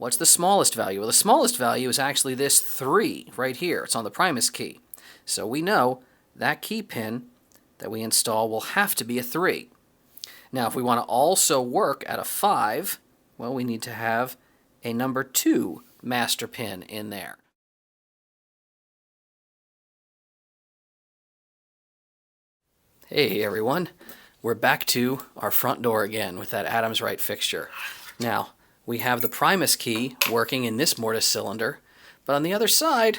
What's the smallest value? Well, the smallest value is actually this 3 right here. It's on the Primus key. So we know that key pin that we install will have to be a 3. Now, if we want to also work at a 5, well, we need to have a number 2 master pin in there. Hey everyone, we're back to our front door again with that Adams Right fixture. Now, we have the Primus key working in this mortise cylinder, but on the other side,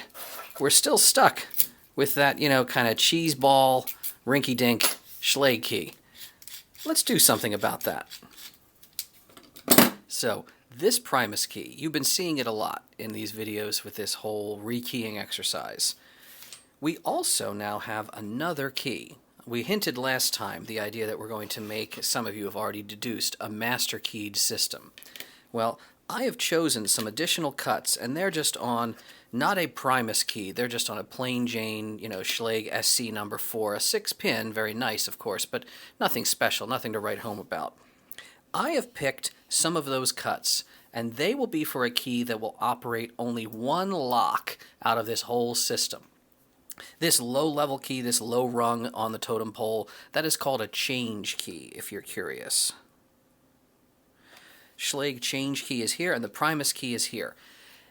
we're still stuck with that, kind of cheese ball, rinky-dink Schlage key. Let's do something about that. So, this Primus key, you've been seeing it a lot in these videos with this whole rekeying exercise. We also now have another key. We hinted last time the idea that we're going to make, some of you have already deduced, a master keyed system. Well, I have chosen some additional cuts, and they're just on not a Primus key, they're just on a plain Jane, Schlage SC number 4, a 6-pin, very nice of course, but nothing special, nothing to write home about. I have picked some of those cuts, and they will be for a key that will operate only one lock out of this whole system. This low-level key, this low rung on the totem pole, that is called a change key, if you're curious. Schlage change key is here, and the Primus key is here.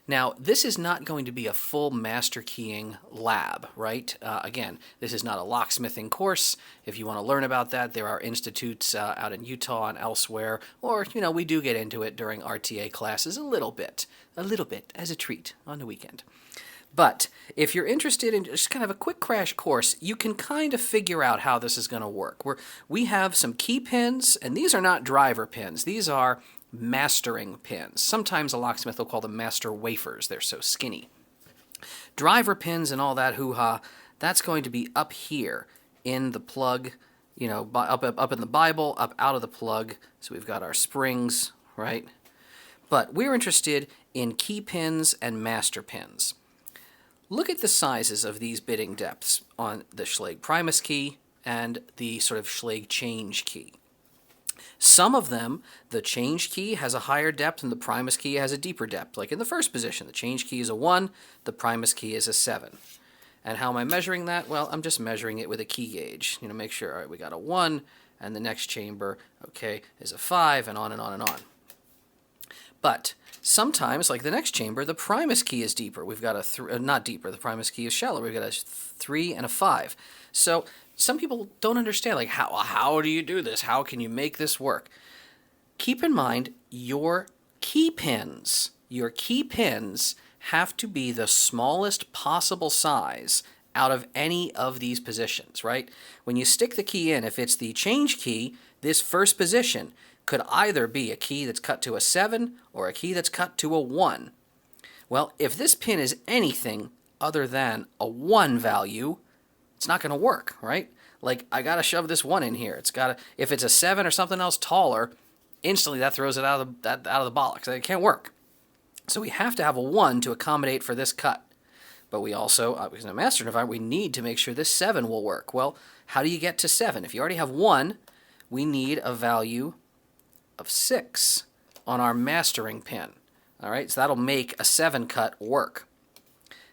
Now, this is not going to be a full master keying lab, right? Again, this is not a locksmithing course. If you want to learn about that, there are institutes out in Utah and elsewhere, or, we do get into it during RTA classes a little bit, as a treat on the weekend. But if you're interested in just kind of a quick crash course, you can kind of figure out how this is going to work. We have some key pins, and these are not driver pins. These are mastering pins. Sometimes a locksmith will call them master wafers. They're so skinny. Driver pins and all that hoo-ha, that's going to be up here in the plug, up in the Bible, up out of the plug. So we've got our springs, right? But we're interested in key pins and master pins. Look at the sizes of these bitting depths on the Schlage Primus key and the sort of Schlage change key. Some of them, the change key has a higher depth and the Primus key has a deeper depth. Like in the first position, the change key is a 1, the Primus key is a 7. And how am I measuring that? Well, I'm just measuring it with a key gauge. Make sure, all right, we got a 1, and the next chamber, okay, is a 5, and on and on and on. But sometimes, like the next chamber, the Primus key is deeper. We've got not deeper, the Primus key is shallower. We've got a 3 and a 5. So some people don't understand, like, how do you do this? How can you make this work? Keep in mind, your key pins have to be the smallest possible size out of any of these positions, right? When you stick the key in, if it's the change key, this first position could either be a key that's cut to a 7 or a key that's cut to a 1. Well, if this pin is anything other than a 1 value, it's not going to work, right? Like, I got to shove this 1 in here. If it's a 7 or something else taller, instantly that throws it out of the bollocks. It can't work. So we have to have a 1 to accommodate for this cut. But we also, in a master environment, we need to make sure this 7 will work. Well, how do you get to 7? If you already have 1, we need a value of 6 on our mastering pin. All right, so that'll make a 7 cut work.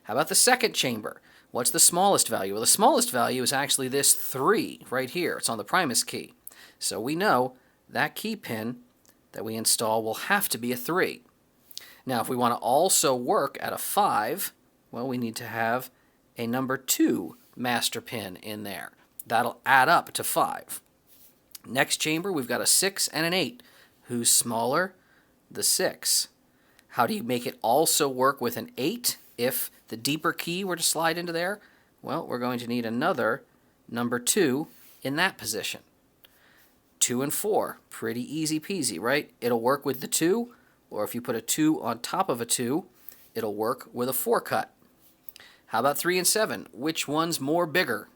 How about the second chamber? What's the smallest value? Well, the smallest value is actually this 3 right here. It's on the Primus key. So we know that key pin that we install will have to be a 3. Now, if we want to also work at a 5, well, we need to have a number 2 master pin in there. That'll add up to 5. Next chamber, we've got a 6 and an 8. Who's smaller? The 6. How do you make it also work with an 8 if the deeper key were to slide into there? Well, we're going to need another number 2 in that position. 2 and 4, pretty easy peasy, right? It'll work with the 2, or if you put a 2 on top of a 2, it'll work with a 4 cut. How about 3 and 7? Which one's more bigger?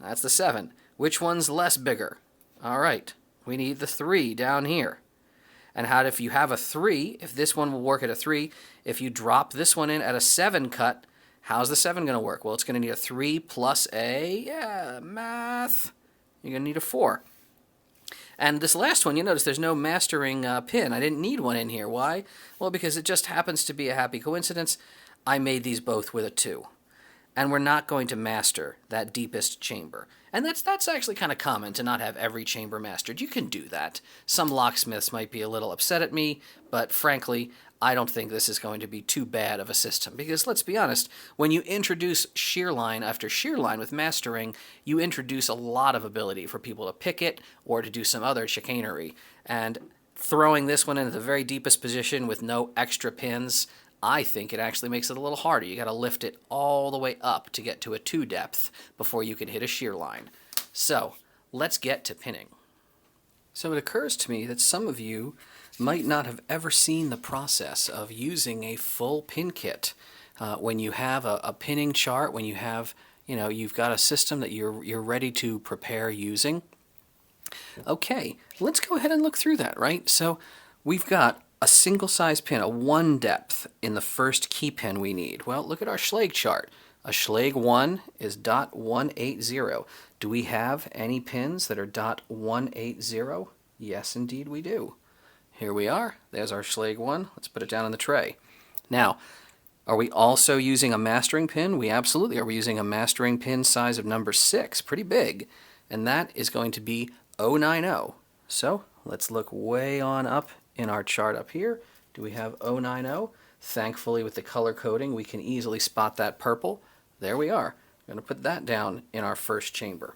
That's the 7. Which one's less bigger? All right, we need the 3 down here. And if you have a 3, if this one will work at a 3, if you drop this one in at a 7 cut, how's the 7 going to work? Well, it's going to need a 3 plus math. You're going to need a 4. And this last one, you notice there's no mastering pin. I didn't need one in here. Why? Well, because it just happens to be a happy coincidence. I made these both with a 2. And we're not going to master that deepest chamber. And that's actually kind of common to not have every chamber mastered. You can do that. Some locksmiths might be a little upset at me, but frankly, I don't think this is going to be too bad of a system. Because let's be honest, when you introduce shear line after shear line with mastering, you introduce a lot of ability for people to pick it or to do some other chicanery. And throwing this one into the very deepest position with no extra pins, I think it actually makes it a little harder. You got to lift it all the way up to get to a 2 depth before you can hit a shear line. So let's get to pinning. So it occurs to me that some of you might not have ever seen the process of using a full pin kit. When you have a pinning chart, when you have, you've got a system that you're ready to prepare using. Okay, let's go ahead and look through that, right? So we've got a single size pin, a 1 depth in the first key pin we need. Well, look at our Schlage chart. A Schlage 1 is .180. Do we have any pins that are .180? Yes, indeed we do. Here we are. There's our Schlage 1. Let's put it down on the tray. Now, are we also using a mastering pin? We absolutely are. We're using a mastering pin size of number 6, pretty big, and that is going to be 090. So let's look way on up in our chart up here. Do we have 090? Thankfully, with the color coding, we can easily spot that purple. There we are. I'm going to put that down in our first chamber.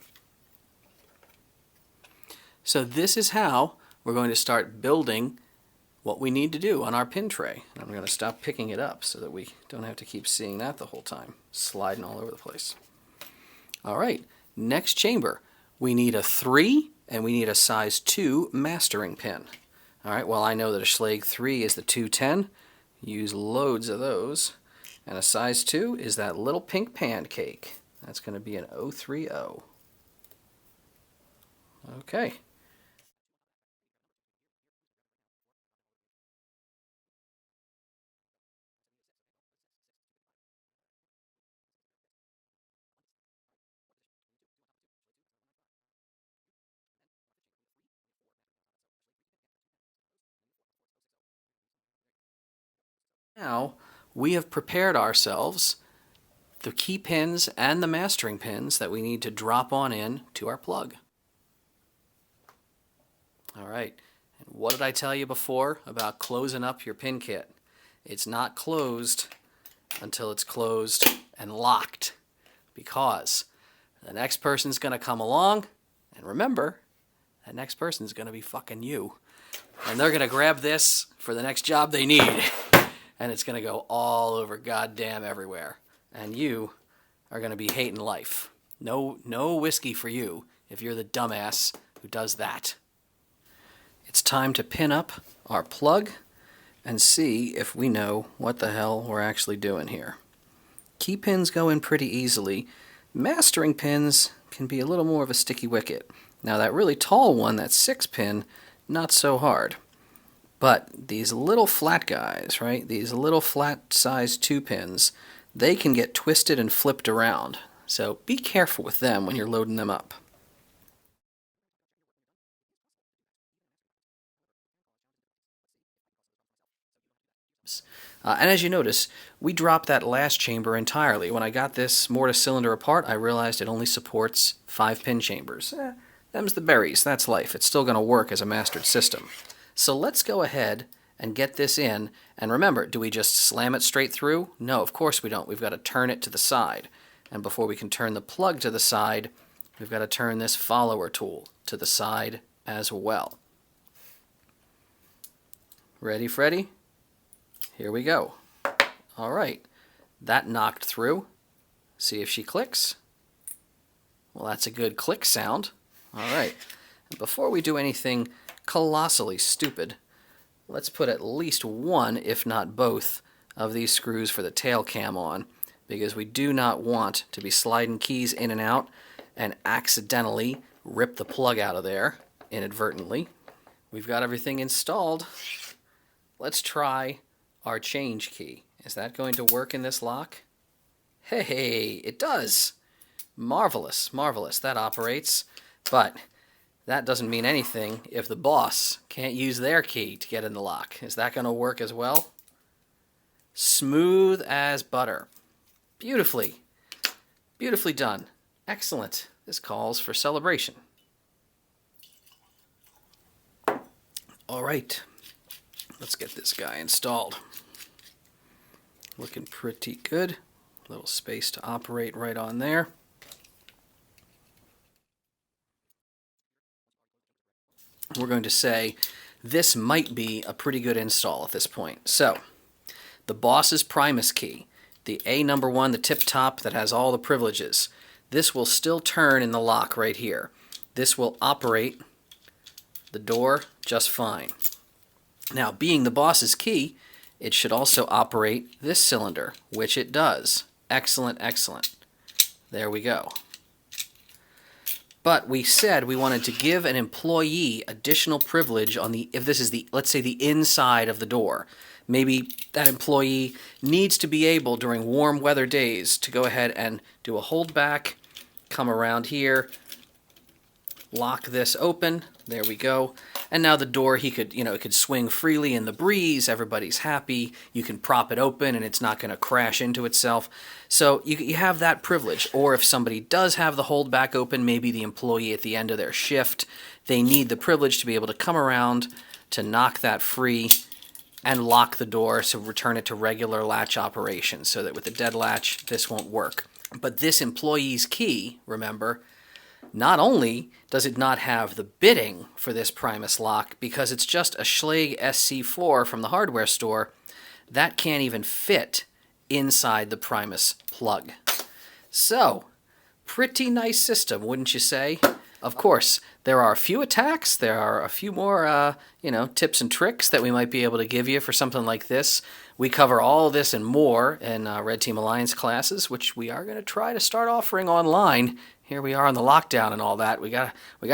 So this is how we're going to start building what we need to do on our pin tray. And I'm going to stop picking it up so that we don't have to keep seeing that the whole time, sliding all over the place. All right, next chamber. We need a 3 and we need a size 2 mastering pin. All right, well, I know that a Schlage 3 is the 210. Use loads of those. And a size 2 is that little pink pancake. That's going to be an 030. Okay. Now, we have prepared ourselves the key pins and the mastering pins that we need to drop on in to our plug. All right, and what did I tell you before about closing up your pin kit? It's not closed until it's closed and locked, because the next person's going to come along, and remember, that next person's going to be fucking you. And they're going to grab this for the next job they need. And it's going to go all over goddamn everywhere. And you are going to be hating life. No whiskey for you if you're the dumbass who does that. It's time to pin up our plug and see if we know what the hell we're actually doing here. Key pins go in pretty easily. Mastering pins can be a little more of a sticky wicket. Now that really tall one, that 6 pin, not so hard. But these little flat guys, right, these little flat size 2 pins, they can get twisted and flipped around. So be careful with them when you're loading them up. And as you notice, we dropped that last chamber entirely. When I got this mortise cylinder apart, I realized it only supports 5-pin chambers. Them's the berries, that's life. It's still going to work as a mastered system. So let's go ahead and get this in. And remember, do we just slam it straight through? No, of course we don't. We've got to turn it to the side. And before we can turn the plug to the side, we've got to turn this follower tool to the side as well. Ready, Freddy? Here we go. All right, that knocked through. See if she clicks. Well, that's a good click sound. All right, and before we do anything colossally stupid, let's put at least one, if not both, of these screws for the tail cam on, because we do not want to be sliding keys in and out and accidentally rip the plug out of there inadvertently. We've got everything installed. Let's try our change key. Is that going to work in this lock? Hey, it does. Marvelous, marvelous. That operates, but that doesn't mean anything if the boss can't use their key to get in the lock. Is that going to work as well? Smooth as butter. Beautifully done. Excellent. This calls for celebration. All right, let's get this guy installed. Looking pretty good. Little space to operate right on there. We're going to say this might be a pretty good install at this point. So, the boss's Primus key, the A number 1, the tip top that has all the privileges, this will still turn in the lock right here. This will operate the door just fine. Now, being the boss's key, it should also operate this cylinder, which it does. Excellent, excellent. There we go. But we said we wanted to give an employee additional privilege on the, if this is the, let's say the inside of the door. Maybe that employee needs to be able during warm weather days to go ahead and do a holdback, come around here, lock this open. There we go. And now the door, he could, it could swing freely in the breeze. Everybody's happy. You can prop it open and it's not going to crash into itself. So you have that privilege. Or if somebody does have the hold back open, maybe the employee at the end of their shift, they need the privilege to be able to come around to knock that free and lock the door, so return it to regular latch operation, so that with the dead latch, this won't work. But this employee's key, remember, not only does it not have the bitting for this Primus lock, because it's just a Schlage SC4 from the hardware store, that can't even fit inside the Primus plug. So, pretty nice system, wouldn't you say? Of course, there are a few attacks, there are a few more, tips and tricks that we might be able to give you for something like this. We cover all this and more in Red Team Alliance classes, which we are going to try to start offering online. Here we are on the lockdown and all that. We gotta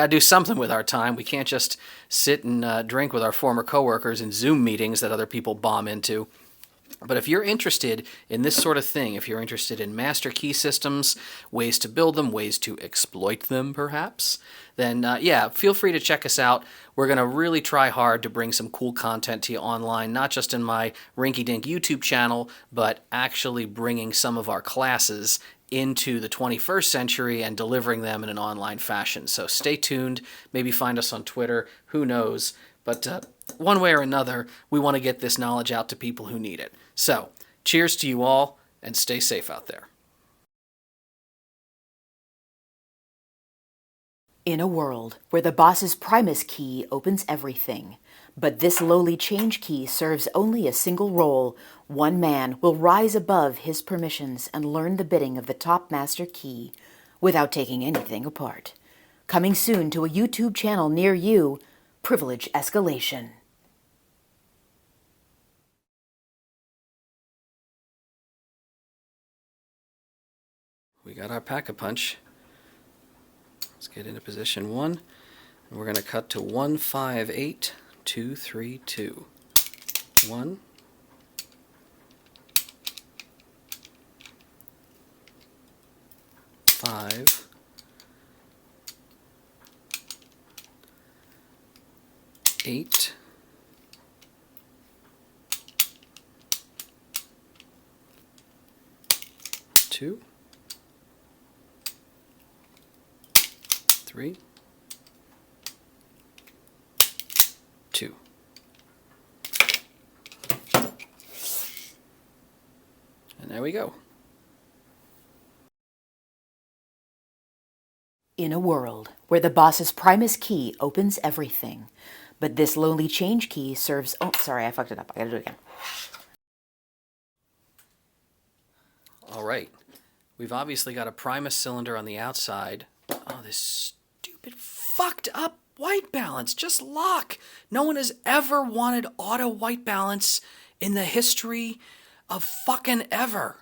do something with our time. We can't just sit and drink with our former coworkers in Zoom meetings that other people bomb into. But if you're interested in this sort of thing, if you're interested in master key systems, ways to build them, ways to exploit them perhaps, then feel free to check us out. We're going to really try hard to bring some cool content to you online, not just in my Rinky Dink YouTube channel, but actually bringing some of our classes into the 21st century and delivering them in an online fashion. So stay tuned, maybe find us on Twitter, who knows. But one way or another, we want to get this knowledge out to people who need it. So, cheers to you all, and stay safe out there. In a world where the boss's Primus key opens everything, but this lowly change key serves only a single role, one man will rise above his permissions and learn the bidding of the top master key without taking anything apart. Coming soon to a YouTube channel near you, Privilege Escalation. We got our pack-a-punch. Let's get into position 1. And we're going to cut to 158-232. 1. 5. 8. 2. 3. 2. And there we go. In a world where the boss's Primus key opens everything, but this lowly change key serves... Oh, sorry, I fucked it up. I gotta do it again. All right. We've obviously got a Primus cylinder on the outside. Oh, this stupid fucked up white balance. Just lock. No one has ever wanted auto white balance in the history of fucking ever.